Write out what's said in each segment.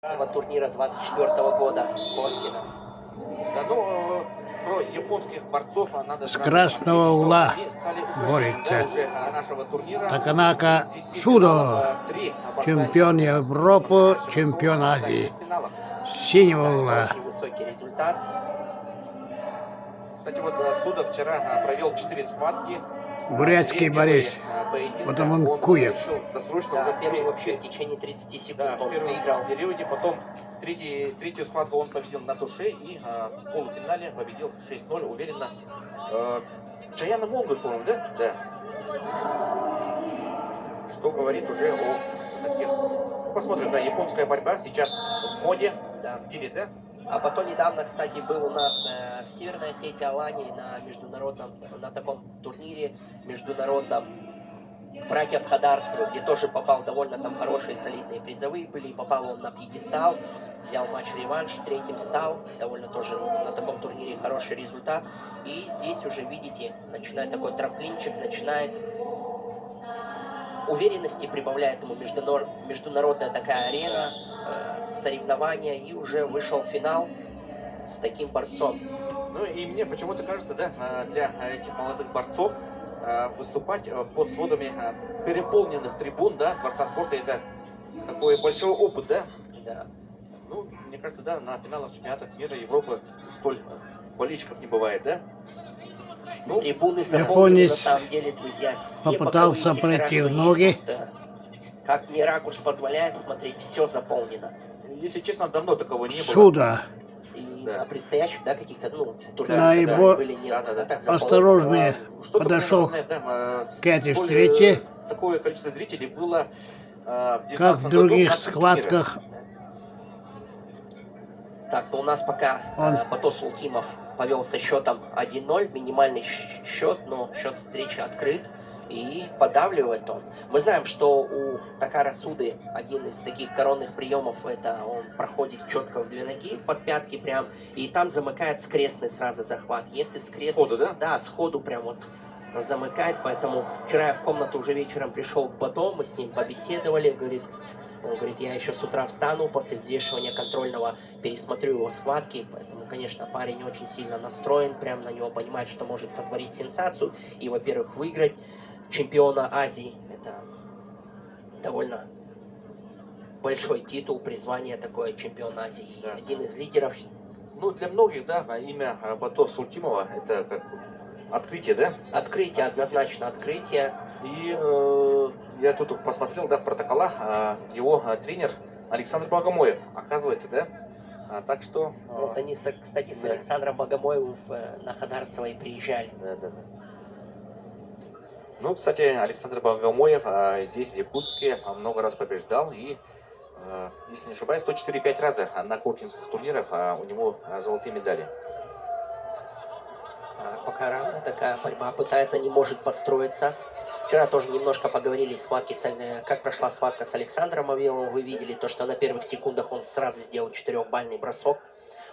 этого турнира 24 года Коркина. Да, ну, про японских борцов надо С сразу красного отметить, что угла они стали украшением, борется да, уже нашего турнира. Таканака Из 10 Судо, финалов, 3 борца чемпион из Европы, поздравляющего чемпион шоу Азии. в финалах. С синего Да, это угла. очень высокий результат. Кстати, вот Судо вчера провел 4 схватки. Бурятский Две Борис. первые поединка Потом он кует. решил досрочно Да, уже первый вообще в течение 30 секунд да, в он первом выиграл. периоде, потом третью схватку он победил на туше и в полуфинале победил 6-0 уверенно. Джаяна Монгус, по-моему, да? Да. Что говорит уже о таких... Посмотрим, да, японская борьба сейчас в моде, Да. в мире, да? А потом недавно, кстати, был у нас в Северной Осетии Алании на международном, на таком турнире международном братьев Хадарцевы, где тоже попал довольно там хорошие солидные призовые были, и попал он на пьедестал, взял матч-реванш, третьим стал, довольно тоже на таком турнире хороший результат. И здесь уже, видите, начинает такой трамплинчик, начинает уверенности, прибавляет ему международная такая арена, соревнования, и уже вышел в финал с таким борцом. Ну и мне почему-то кажется, да, для этих молодых борцов выступать под сводами переполненных трибун, да, Дворца спорта, это такой большой опыт, да? Да. Ну, мне кажется, да, на финалах чемпионатов мира Европы столь болельщиков не бывает, да? Ну, Трибуны заполнены, на японец самом деле, друзья. Все попытался боковые сектора, пройти что в ноги. есть, вот, как мне ракурс позволяет смотреть, все заполнено. если честно, давно такого не было. Судо. И Да. на предстоящих, да, каких-то, ну, Наибо- турнирах были нет, Да, да, да. а так заполнено. Осторожнее Что-то подошел мне напоминает, да, к этой столь, встрече, такое количество зрителей было в 19 как в году других на Кубке мира. схватках. Так, ну у нас пока Он- Потос Ултимов повел со счетом 1-0, минимальный счет, но счет встречи открыт. И подавливает он. Мы знаем, что у Такара Суды один из таких коронных приемов, это он проходит четко в две ноги, под пятки прям, и там замыкает скрестный сразу захват. Если скрестный... Сходу, да? Да, сходу прям вот замыкает, поэтому вчера я в комнату уже вечером пришел к Бато, мы с ним побеседовали, он говорит, я еще с утра встану, после взвешивания контрольного пересмотрю его схватки, поэтому, конечно, парень очень сильно настроен, прям на него понимает, что может сотворить сенсацию и, во-первых, выиграть чемпиона Азии. Это довольно большой титул, призвание такое, чемпион Азии. Да. Один из лидеров. Ну, для многих, да, имя Бато Султимова это как открытие, да? Открытие, однозначно открытие. И я тут посмотрел, да, в протоколах, его тренер Александр Богомоев, оказывается, да? Так что... Вот они, кстати, с да. Александром Богомоевым на Хадарцево и приезжали. Да, да, да. Ну, кстати, Александр Богомоев здесь, в Якутске, много раз побеждал. И, если не ошибаюсь, 104-5 раза на коркинских турнирах у него золотые медали. Пока равная такая борьба, пытается, не может подстроиться. Вчера тоже немножко поговорили как прошла схватка с Александром Вавиловым. Вы видели то, что на первых секундах он сразу сделал 4-бальный бросок.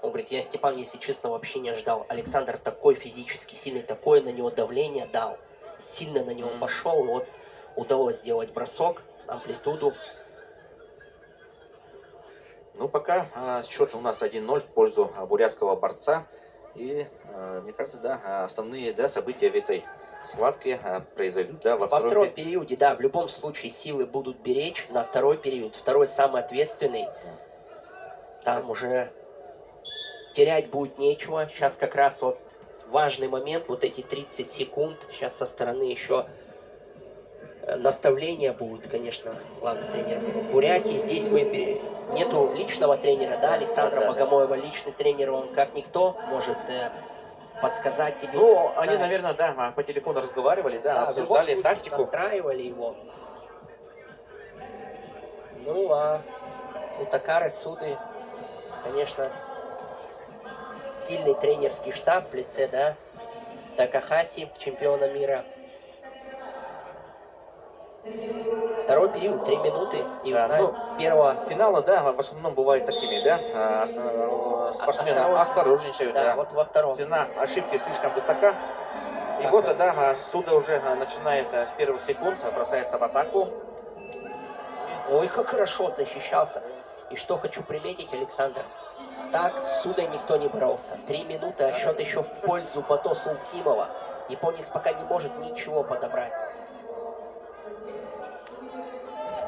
Он говорит, я, Степан, если честно, вообще не ожидал. Александр такой физически сильный, такое на него давление дал. Сильно на него пошел, вот удалось сделать бросок, амплитуду. Ну, пока счет у нас 1-0 в пользу бурятского борца. И, мне кажется, да, основные, да, события в этой схватке произойдут, да, Во втором периоде, да, в любом случае силы будут беречь на второй период. Второй самый ответственный. Там уже терять будет нечего. Сейчас как раз вот важный момент, вот эти 30 секунд. Сейчас со стороны еще наставления будут, конечно, главный тренер Бурятии. Здесь нету личного тренера, да, Александра Богомоева, личный тренер, он как никто может подсказать тебе. Ну, они, наверное, да, по телефону разговаривали, да, обсуждали тактику. Настраивали его. Ну, а у Такары Суды, конечно, сильный тренерский штаб в лице, да, Такахаси, чемпиона мира. Второй период, 3 минуты. И Да, ну, первого... Финалы, да, в основном бывают такими, да, спортсмены осторожничают, да, да. вот во втором. Цена ошибки слишком высока. И вот, да, Суда уже начинает с первых секунд, бросается в атаку. Ой, как хорошо защищался. И что хочу приметить, Александр, так с Судой никто не боролся. 3 минуты, а счет еще в пользу Бато Султимова. Японец пока не может ничего подобрать.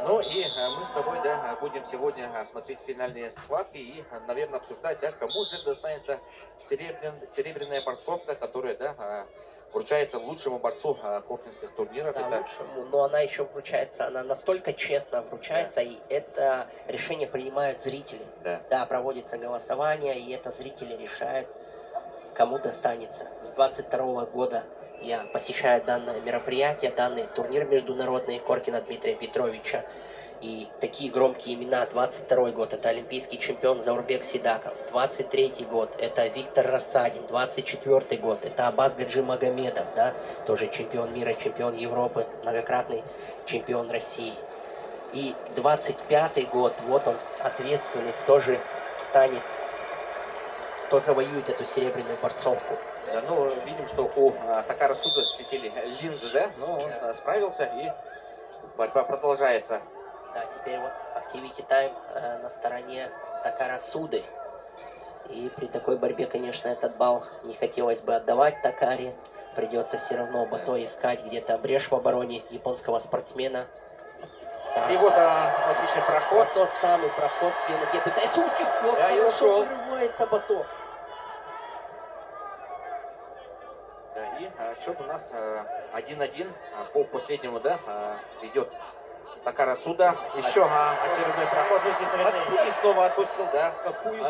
Ну и мы с тобой, да, будем сегодня смотреть финальные схватки и, наверное, обсуждать, да, кому же достанется серебряная борцовка, которая, да, вручается лучшему борцу кортинских турниров. Да, Это... лучшему, но она еще вручается, она настолько честно вручается, и это решение принимают зрители. Да. Проводится голосование, и это зрители решают, кому достанется. С 22 года я посещаю данное мероприятие, данный турнир международный Коркина Дмитрия Петровича. И такие громкие имена. 22 год это олимпийский чемпион Заурбек Сидаков. 23 год это Виктор Рассадин. 24 год это Аббас Гаджи Магомедов, да, тоже чемпион мира, чемпион Европы, многократный чемпион России. И 25 год, вот он ответственный, кто же станет, кто завоюет эту серебряную борцовку. Да, ну, видим, что у Такара Суда слетели линзы, да, но он справился, и борьба продолжается. Да, теперь вот Activity Time на стороне Такара Суды. И при такой борьбе, конечно, этот балл не хотелось бы отдавать Такаре. Придется все равно искать где-то брешь в обороне японского спортсмена. Да. И вот отличный проход. Вот тот самый проход, где пытается уйти. Да, и ушел. Вырывается Бато. Да, и счет у нас 1-1 по последнему, да, идет Такара Суда. Еще очередной проход. Ну, здесь, наверное, и снова отпустил, да.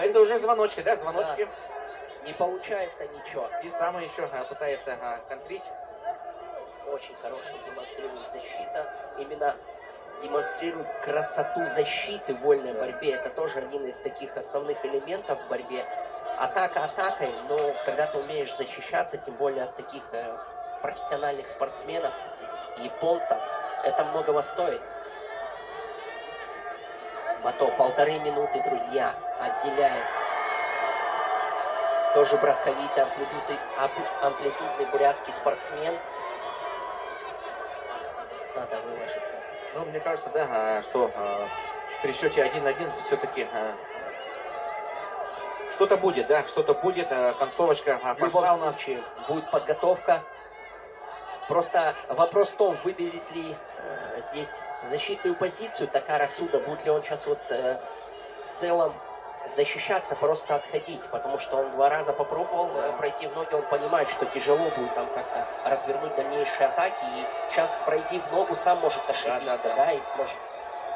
Это уже звоночки, да, звоночки. Да. Не получается ничего. И сам еще пытается контрить. Очень хороший демонстрирует защита. Именно демонстрирует красоту защиты в вольной борьбе. Это тоже один из таких основных элементов в борьбе. Атака атакой, но когда ты умеешь защищаться, тем более от таких профессиональных спортсменов, японцев, это многого стоит. Бато 1,5 минуты, друзья, отделяет. Тоже бросковитый, амплитудный бурятский спортсмен. Надо выложиться. Ну, мне кажется, да, что при счете 1-1 все-таки что-то будет, да, что-то будет. Концовочка В пошла у любом нас. случае будет подготовка. Просто вопрос в том, выберет ли здесь защитную позицию Такара Суда, будет ли он сейчас вот в целом защищаться, просто отходить, потому что он 2 раза попробовал пройти в ноги, он понимает, что тяжело будет там как-то развернуть дальнейшие атаки, и сейчас пройти в ногу сам может ошибиться, да, и сможет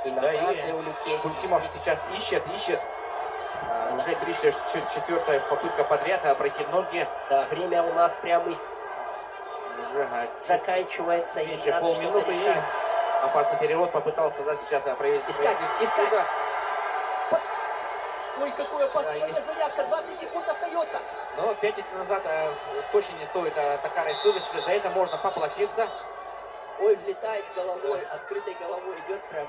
и на обратное улететь. Султимов сейчас ищет. Уже 34-я попытка подряд пройти в ноги. Да, время у нас прямо Уже заканчивается, и меньше надо что-то полминуты. решать. Опасный перевод попытался, да, сейчас провести. Искать. Суда. Ой, какой опасный Да, момент, завязка, 20 секунд остается. Но пятиться назад точно не стоит Такара Суда, что за это можно поплатиться. Ой, влетает головой, открытой головой идет прям.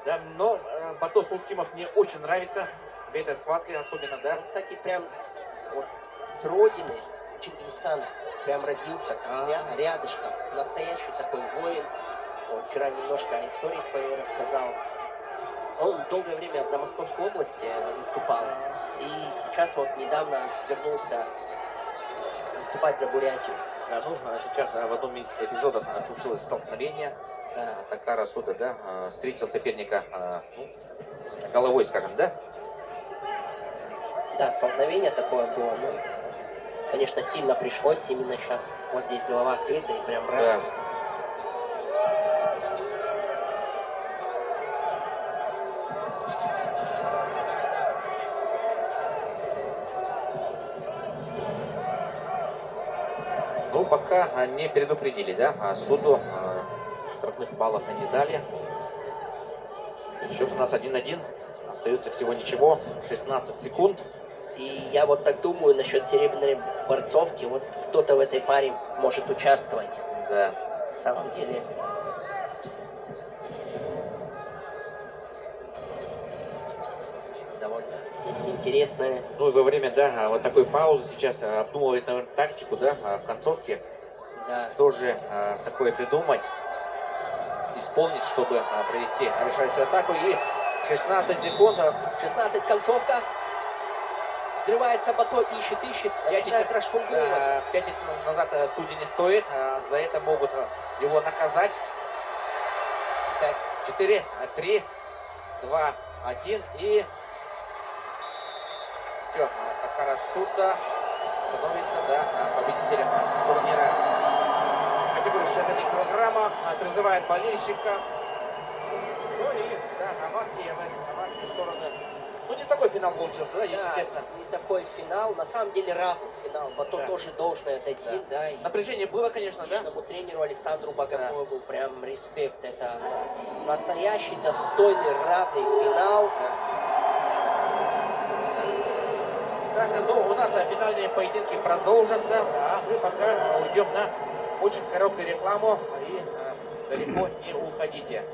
Да, но Бато Султимов мне очень нравится в этой схватке, особенно, да. Он, кстати, прям с родины Чингисхана прям родился рядышком. Настоящий такой воин. Он вчера немножко истории своей рассказал. Он долгое время за Московскую область выступал. И сейчас вот недавно вернулся выступать за Бурятию. Да, ну, сейчас в одном из эпизодов случилось столкновение. Такара Суда, да, встретил соперника головой, скажем, да? Да, столкновение такое было, ну, конечно, сильно пришлось именно сейчас. Вот здесь голова открыта и прям раз. Да. Ну, пока не предупредили, да, Суду штрафных баллов не дали. Счет у нас 1-1. Остается всего ничего, 16 секунд. И я вот так думаю насчет серебряной борцовки. Вот кто-то в этой паре может участвовать. Да. На самом деле. Довольно интересная. Ну и во время, да, вот такой паузы сейчас обдумывает, наверное, тактику, да, в концовке. Да. Тоже такое придумать, исполнить, чтобы провести решающую атаку. И 16 секунд. 16 концовка. Взрывается Бато, ищет, начинает расшпугивать. 5 назад судьи не стоит. За это могут его наказать. 5, 4, 3, 2, 1 и все. Такара Суда становится победителем турнира категории 61 килограмма. Призывает болельщика. Ну и овации в сторону. Ну не такой финал получился, да, если честно. Не такой финал. На самом деле равный финал. Бато тоже должное дадим, да. И Напряжение было, конечно, да? личному тренеру Александру Богомолову прям респект. Это настоящий, достойный, равный финал. Так, ну, у нас финальные поединки продолжатся, а мы пока уйдем на очень короткую рекламу и далеко не уходите.